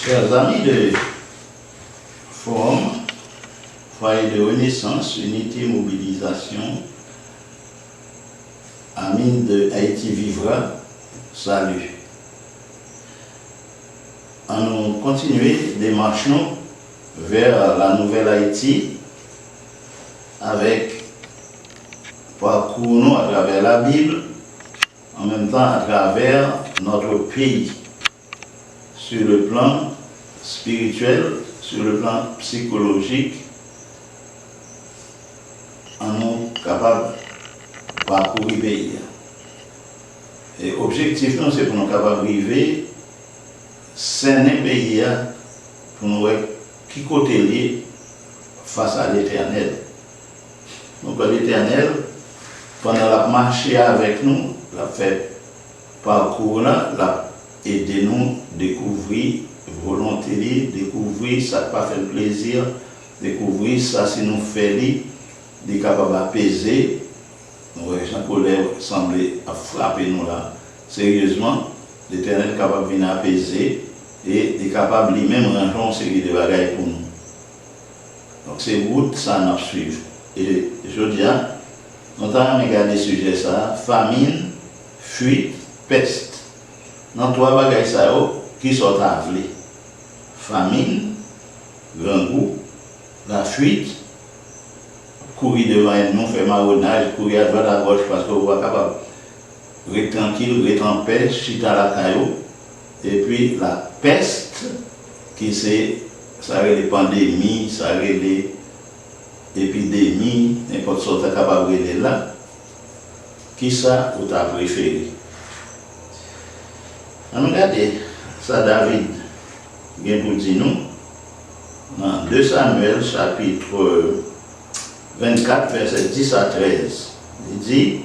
Chers amis de Forum, Foyer de Renaissance, Unité Mobilisation, amis de Haïti Vivra, salut. On continue des marchons vers la nouvelle Haïti avec parcours nous à travers la Bible, en même temps à travers notre pays, sur le plan spirituel, sur le plan psychologique, en nous capables de parcourir le pays. Et l'objectif, c'est pour nous capables de vivre sain pays pour nous voir qui côté lié face à l'Éternel. Donc l'Éternel, pendant la marché avec nous, la fait parcours là, l'a aidé nous à découvrir volonté, découvrir ça pas fait plaisir, découvrir ça si nous fait des capables d'apaiser. Nous Jean-Paul semblait frapper nous là. Sérieusement, l'Éternel est capable de venir apaiser et est capable lui-même de ranger une série de bagages pour nous. Donc c'est route ça nous suivre. Et je dis, nous avons regardé le sujet ça, famine, fuite, peste. Dans trois bagages ça qui sont avlés. Famine, grand goût, la fuite, courir devant nous, faire marronnage, courir à droite à gauche parce qu'on va capable rester tranquille, rester en paix, chita la caillou. Et puis la peste, qui c'est, ça a les pandémies, ça a les épidémies, n'importe quoi capable de là. Qui ça vous t'a préféré? On regarde ça David, bien pour dire nous, dans 2 Samuel chapitre 24, verset 10 à 13, il dit,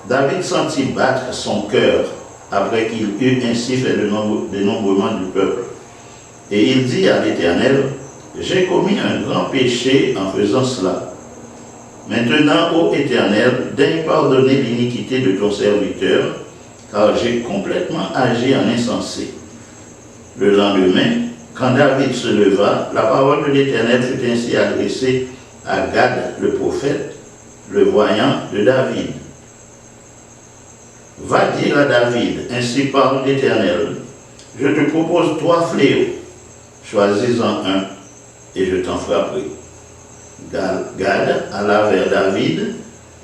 David sentit battre son cœur après qu'il eut ainsi fait le dénombrement du peuple. Et il dit à l'Éternel, j'ai commis un grand péché en faisant cela. Maintenant, ô Éternel, daigne pardonner l'iniquité de ton serviteur, car j'ai complètement agi en insensé. Le lendemain, quand David se leva, la parole de l'Éternel fut ainsi adressée à Gad, le prophète, le voyant de David. Va dire à David, ainsi parle l'Éternel, je te propose 3 fléaux, choisis-en un, et je t'en frapperai. Gad alla vers David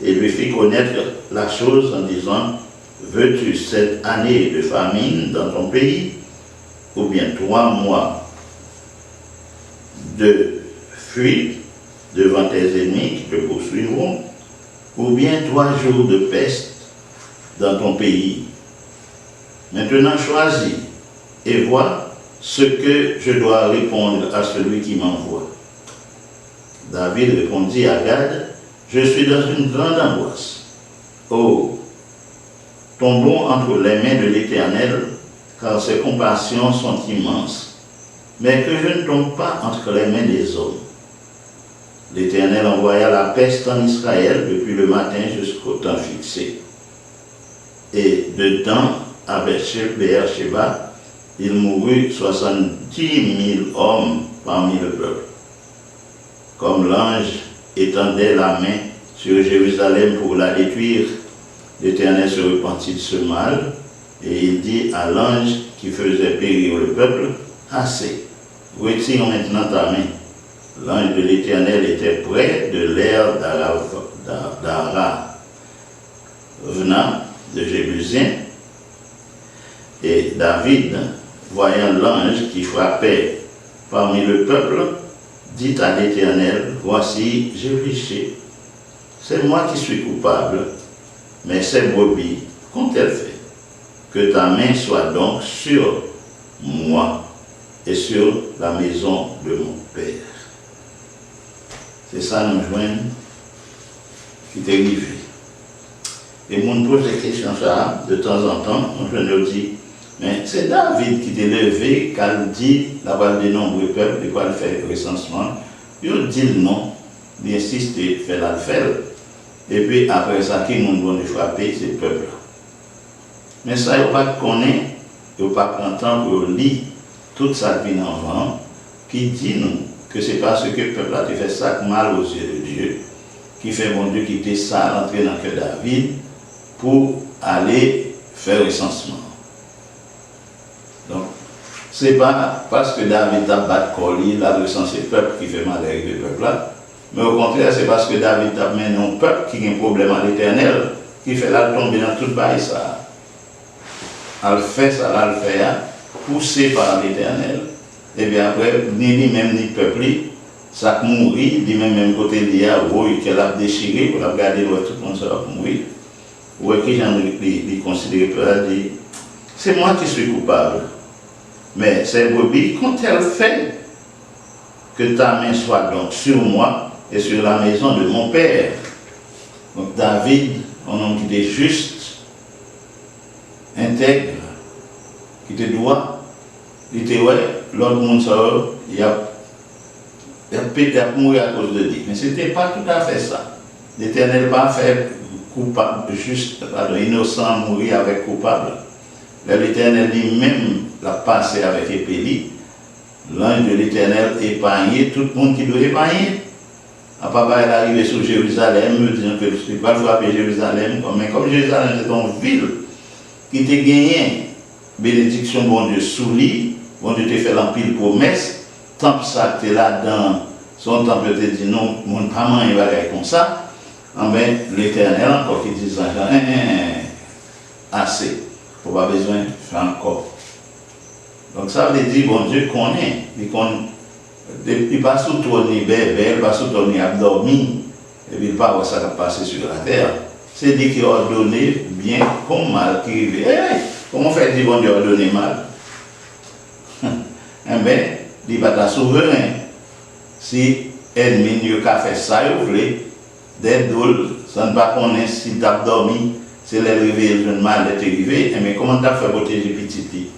et lui fit connaître la chose en disant, veux-tu cette année de famine dans ton pays, ou bien 3 mois de fuite devant tes ennemis qui te poursuivront, ou bien 3 jours de peste dans ton pays. Maintenant choisis et vois ce que je dois répondre à celui qui m'envoie. David répondit à Gad, je suis dans une grande angoisse. Oh, tombons entre les mains de l'Éternel, car ses compassions sont immenses, mais que je ne tombe pas entre les mains des hommes. L'Éternel envoya la peste en Israël depuis le matin jusqu'au temps fixé. Et de temps à Beersheba, il mourut 70 000 hommes parmi le peuple. Comme l'ange étendait la main sur Jérusalem pour la détruire, l'Éternel se repentit de ce mal, et il dit à l'ange qui faisait périr le peuple, assez, retire maintenant ta main. L'ange de l'Éternel était près de l'aire d'Aravna, de Jébusien, et David, voyant l'ange qui frappait parmi le peuple, dit à l'Éternel, voici, j'ai péché. C'est moi qui suis coupable, mais ces brebis, qu'ont-elles fait? Que ta main soit donc sur moi et sur la maison de mon Père. C'est ça nous joignent qui est arrivé. Et on pose des questions ça de temps en temps, je nous dis, mais c'est David qui t'est levé, quand il dit, la balle des nombreux peuples, de quoi il fait le recensement, il dit non, il insiste, il fait la faire. Et puis après ça, qui nous va frapper, c'est le peuple. Mais ça, il ne faut pas connaître, il ne faut pas prendre temps pour lire tout ça qui vient en vent, qui dit nous que c'est parce que le peuple a fait ça mal aux yeux de Dieu, qui fait mon Dieu quitter ça, entrer dans le cœur de David, pour aller faire recensement. Donc, ce n'est pas parce que David a battu Coli, il a recensé le peuple qui fait mal avec le peuple là, mais au contraire, c'est parce que David a mené un peuple qui a un problème à l'Éternel, qui fait là tomber dans tout le bail ça. Elle fait ça, elle fait, poussé par l'Éternel. Et bien après, ni lui-même, ni le peuple, ça mourit, lui-même, côté de oui, qu'elle a déchiré, pour la garder, tout le monde va mourir. Ou qui j'en ai considéré, dit, c'est moi qui suis coupable. Mais c'est brebis, quand elle fait que ta main soit donc sur moi et sur la maison de mon père. Donc David, un homme qui était juste, intègre, qui était droit, il était ouais, l'autre monde sort, il a mouru à cause de Dieu. Mais ce n'était pas tout à fait ça. L'Éternel n'a pas fait coupable, juste, pardon, innocent mourir avec coupable. L'Éternel lui-même l'a passé avec épée. L'ange de l'Éternel épargné tout le monde qui doit épargner. Après, il est arrivé sur Jérusalem, disant que je ne vais pas frapper Jérusalem, mais comme Jérusalem c'est une ville qui t'a gagné bénédiction, bon Dieu, sous lui, bon Dieu t'a fait l'empile promesse, tant que ça tu es là dans son temple, te dit non, mon maman il va aller comme ça, mais l'Éternel encore qui dit ça, assez, pour pas besoin de faire encore. Donc ça veut dire, bon Dieu connaît, il passe sous ton nez bébé, il passe sous ton nez abdormi, et puis il pas voir ça qui passe sur la terre. C'est dit qu'il a ordonné bien comme mal qui arrive. Comment fait dire bon Dieu ordonné mal? Eh bien, il va être souverain. Si l'ennemi n'a fait ça, il voulait, des doules, ça ne va pas connaître si tu as dormi, c'est le réveil, le mal est arrivé, mais comment tu as fait protéger petit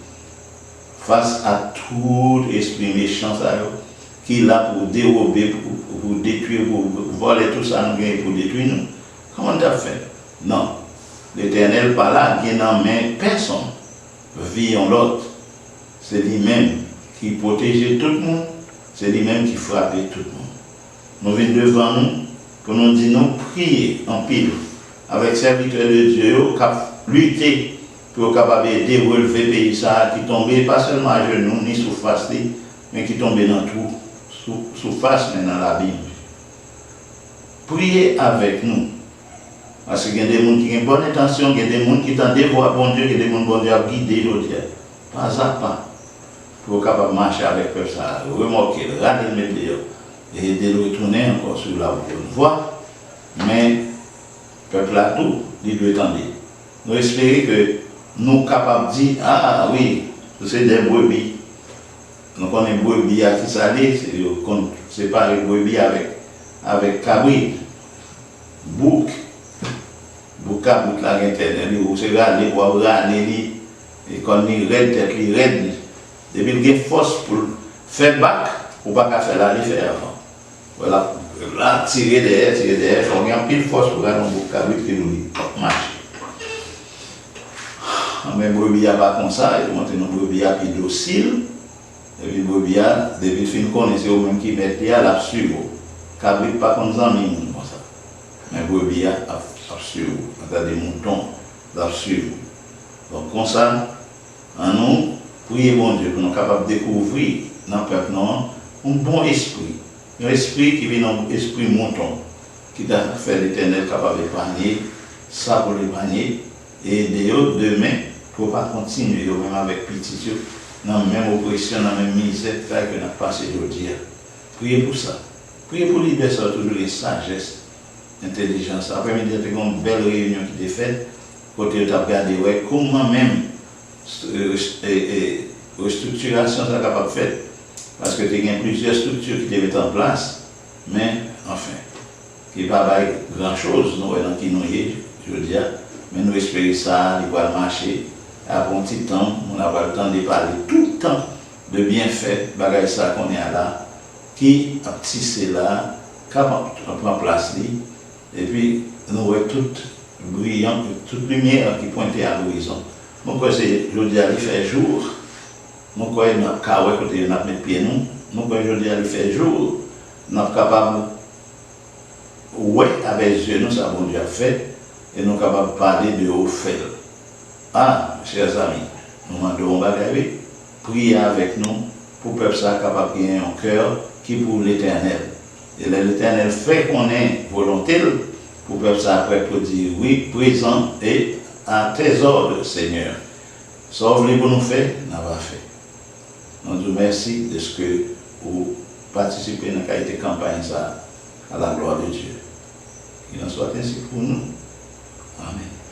face à tout esprit méchant qui est là pour dérober, pour détruire, pour voler tout ça, pour détruire nous. Comment tu as fait? Non. L'Éternel pas là, qui n'a main personne. Vie en l'autre. C'est lui-même qui protégeait tout le monde. C'est lui-même qui frappait tout le monde. Nous venons devant nous pour nous dire nous prier en pile avec serviteurs de Dieu qui lutter pour capable de relever le pays ça qui tombait pas seulement à genoux ni sous face mais qui tombait dans tout sous face mais dans la Bible. Priez avec nous. Parce qu'il y a des gens qui ont une bonne intention, il y a des gens qui tendent à voir bon Dieu, il y a des gens qui ont guidé l'autre. Pas à pas. Pour capable de marcher avec eux, ça, remarquer, regarder le médias et de le retourner encore sur la bonne voie. Mais le peuple a tout, il doit attendre. Nous espérons que nous sommes capables de dire, ah oui, c'est des brebis. Nous connaissons des brebis à qui ça allait, c'est pas les brebis avec cabri, bouc. Bouka bout la internet, ou se regarder pour regarder, et quand il raide, il raide. Depuis qu'il y a force pour faire bac, ou pas faire la faire avant. Voilà, là, tirer derrière, il faut avoir pile force pour regarder un bouka qui nous marche. Mais le brebis n'a pas comme ça, il montre une brebis plus docile, et puis le brebis, depuis qu'il connaît, c'est eux-mêmes qui mettent la suivre. Cabri pas comme ça, comme ça. Mais le brebis a suivre, on a des moutons à suivre. Donc, comme ça, en nous, priez bon Dieu pour nous capables de découvrir dans le peuple un bon esprit. Un esprit qui vient d'un esprit mouton, qui a fait l'Éternel capable d'épargner, ça pour l'épargner, et demain, pour ne pas continuer même avec petit, dans la même oppression, dans la même misère que nous avons passé aujourd'hui. Priez pour ça. Priez pour libérer ça, toujours les sagesse. Intelligence. Après-midi, il y a une belle réunion qui était faite. Côté de regarder comment même restructuration ça capable de faire. Parce que il y a plusieurs structures qui devaient être en place. Mais enfin, qui n'est pas grand chose, nous voyons qui nous est, je veux dire. Mais nous espérons ça, il va marcher. Après un petit temps, on n'a pas le temps de parler tout le temps de bienfaits, bagaille ça qu'on est là, qui a tissé là, qui prend place. Et puis, nous voyons toute brillante, toute lumière qui pointait à l'horizon. Donc, c'est, je dis, il fait jour, nous croyons que nous avons côté nous mettre pied nous croyons aujourd'hui à le faire jour, nous sommes capables ouais avec les yeux nous ça bon Dieu a fait et nous sommes capables de parler de haut fait. Ah, chers amis, nous demandons bagaille, priez avec nous pour que le peuple soit capable de gagner un cœur qui pour l'Éternel. Et l'Éternel fait qu'on ait volonté pour que le peuple soit prêt pour dire oui, présent et à tes ordres, Seigneur. Sauf les pour nous faire, nous avons fait. Nous vous remercions de ce que vous participez dans la qualité de campagne ça, à la gloire de Dieu. Qu'il en soit ainsi pour nous. Amen.